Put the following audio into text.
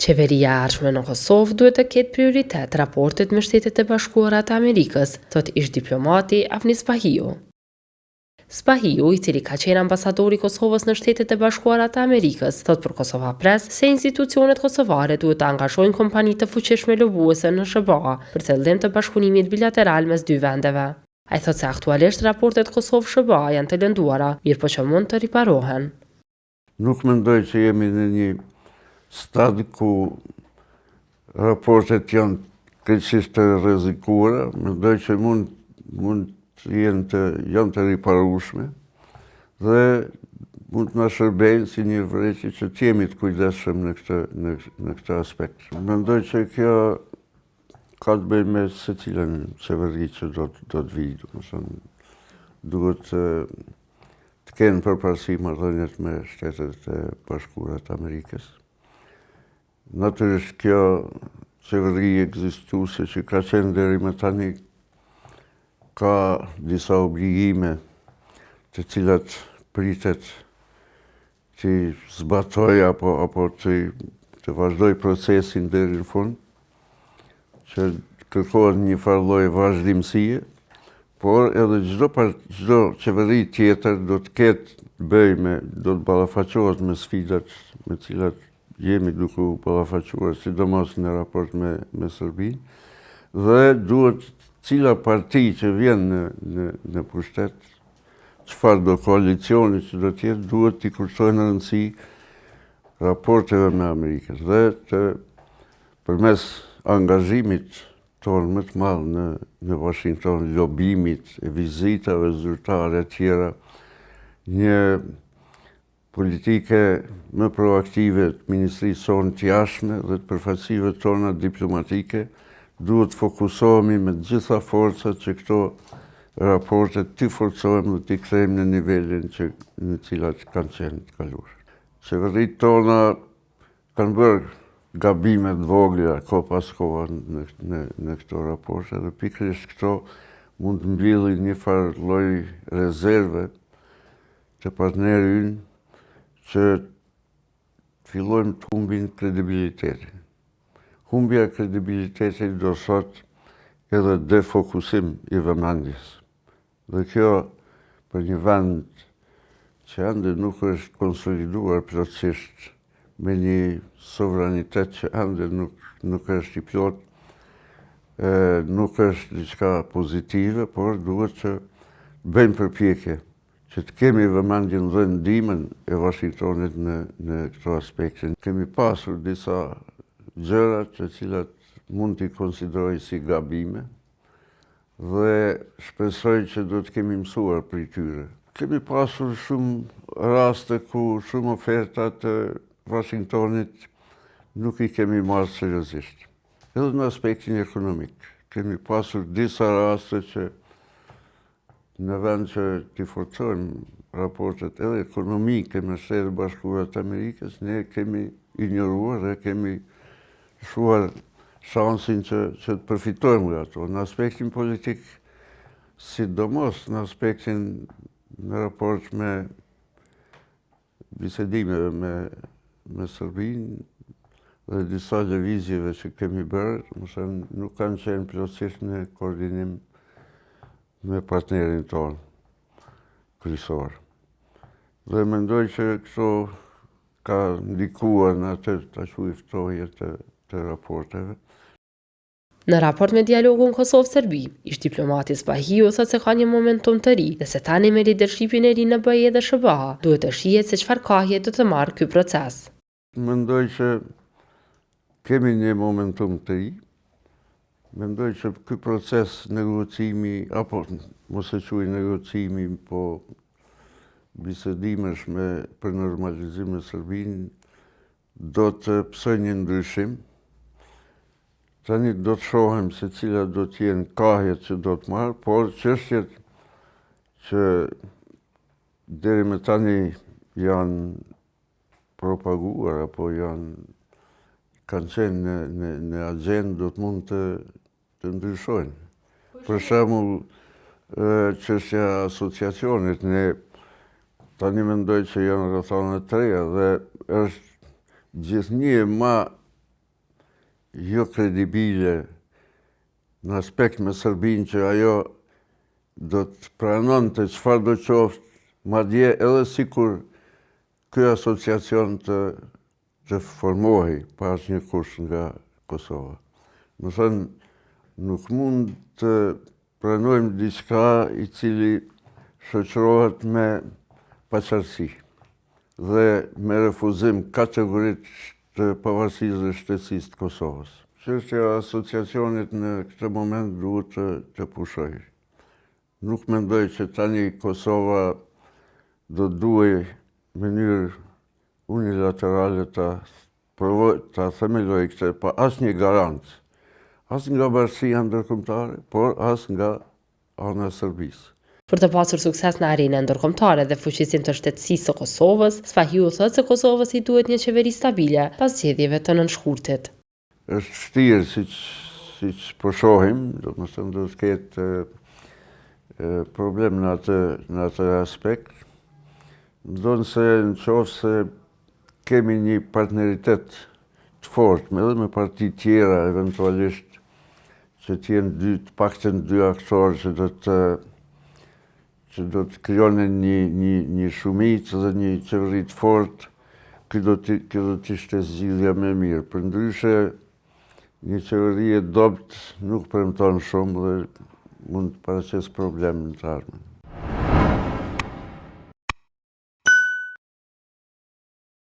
Qeveria e ardhshme në Kosovë duhet të ketë prioritet raportet me Shtetet e Bashkuara të Amerikës, thot ish diplomati Avni Spahiu. Spahiu, i cili ka qenë ambasadori i Kosovës në Shtetet e Bashkuara të Amerikës, thot për Kosova Press se institucionet kosovare duhet të angazhojnë kompani të fuqishme lobuese në SBA për qëllim të bashkëpunimit bilateral mes dy vendeve. Ai thot se aktualisht raportet Kosovë-SBA janë të lënduara, mirë po që mund të riparohen. Nuk mendoj që jemi në një stad ku raportet janë krejtësisht të rrezikuara, mendoj që mund të janë të riparueshme dhe mund të na shërbejnë si një vërejtje që të jemi të kujdesshëm në këtë aspekt. Mendoj që kjo ka të bëjë me secilën qeveri që do të vijë, domethënë duhet të kenë përparësi marrëdhëniet me Shtetet e Bashkuara të Amerikës. Natyrisht kjo qeveri ekzistuese që ka qenë deri më tani ka disa obligime të cilat pritet që zbatoj apo të vazhdoj procesin deri në fund, që kërkohet një farë lloj vazhdimësie, por edhe çdo qeveri tjetër do të ketë do të ballafaqohet me sfidat me cilat jemi duke u ballafaquar, sidomos në raport me Serbinë, dhe duhet cila parti që vjen në pushtet, çfarë do koalicioni që do të jetë, duhet t'i kushtojnë rëndësi raporteve me Amerikën dhe përmes angazhimit tonë më të madh në Washington, lobimit, vizitave zyrtare e tjera, një politike më proaktive të Ministrisë sonë të jashtme dhe të përfaqësive tona diplomatike, duhet të fokusohemi me të gjitha forcat që këto raportet t'i forcojmë dhe t'i kthejmë në nivelin në cilat kanë qenë të kaluar. Qeveritë tona kanë bërë gabime të vogla kohë pas kohe në këto raporte dhe pikërisht këto mund të mbjellin një farë lloj rezerve të partneri ynë që fillojmë të humbin kredibilitetin. Humbja e kredibilitetit do thot edhe defokusim i vëmendjes. Dhe kjo për një vend që ende nuk është konsoliduar plotësisht, me një sovranitet që ende nuk është i plot, nuk është diçka pozitive, por duhet që bëjmë përpjekje që të kemi vëmendjen dhe ndihmën e Washingtonit në këto aspekte. Kemi pasur disa gjëra të cilat mund t'i konsideroj si gabime dhe shpresoj që do të kemi mësuar prej tyre. Kemi pasur shumë raste ku shumë oferta të Washingtonit nuk i kemi marrë seriozisht. Edhe në aspektin ekonomik. Kemi pasur disa raste që në vend që t'i forcojmë raportet edhe ekonomike me Shtetet e Bashkuara të Amerikës, ne kemi ignoruar dhe kemi shuar shansin që të përfitojmë nga ato. Në aspektin politik, sidomos në aspektin në raport me bisedimeve me Serbinë dhe disa lëvizjeve që kemi bërë, nuk kanë qenë plotësisht në koordinim me partnerin tonë kryesor. Dhe mendoj që këto ka ndikuar në atë të ftohje të raporteve. Në raport me dialogun Kosovë-Serbi, ish diplomati Spahiu thot se ka një momentum të ri dhe se tani me lidershipin e ri në BE dhe SBA duhet të shihet se çfarë kahje do të marrë ky proces. Mendoj që kemi një momentum të ri. Mendoj që ky proces negocimi, apo mos e quaj negocimi, po bisedimesh për normalizim me Serbinë, do të psojë një ndryshim. Tani do të shohim se cilat do të jenë kahjet që do të marrë, por çështjet që deri më tani janë propaguar apo kanë qenë në agjendë do të mund të ndryshojnë. Për shembull, çështja e asociacionit, ne tani mendoj që janë rrethana të treja dhe është gjithnjë jo kredibile në aspekt me Serbinë që ajo do të pranonte çfarë do qoftë, madje edhe sikur ky asociacion të formohej pa asnjë kusht nga Kosova. Më thënë, nuk mund të pranojmë diçka i cili shoqërohet me paqartësi dhe me refuzim kategorik të pavarësisë dhe shtetësisë të Kosovës. Çështja e asociacionit në këtë moment duhet të pushoj. Nuk mendoj që tani Kosova do duhej në mënyrë unilaterale ta themeloj këtë pa asnjë garancë, as nga bashkia ndërkombëtare, por as nga ana e Serbisë. Për të pasur sukses në arenën ndërkombëtare dhe fuqisim të shtetësisë së Kosovës, Spahiu thotë se Kosovës i duhet një qeveri stabile pas zgjedhjeve të nënshkurtit. Është vështirë, siç po shohim, domethënë do të ketë problem në atë aspekt. Ndonë se në qoftë se kemi një partneritet të fortë edhe me parti tjera, eventualisht që t'jenë paktën dy aktorë që do të krijonin një shumicë dhe një qeveri të fortë, kjo do t'ishte zgjidhja më e mirë. Përndryshe, një qeveri e dobët nuk premton shumë dhe mund të paraqes problem në të ardhmen.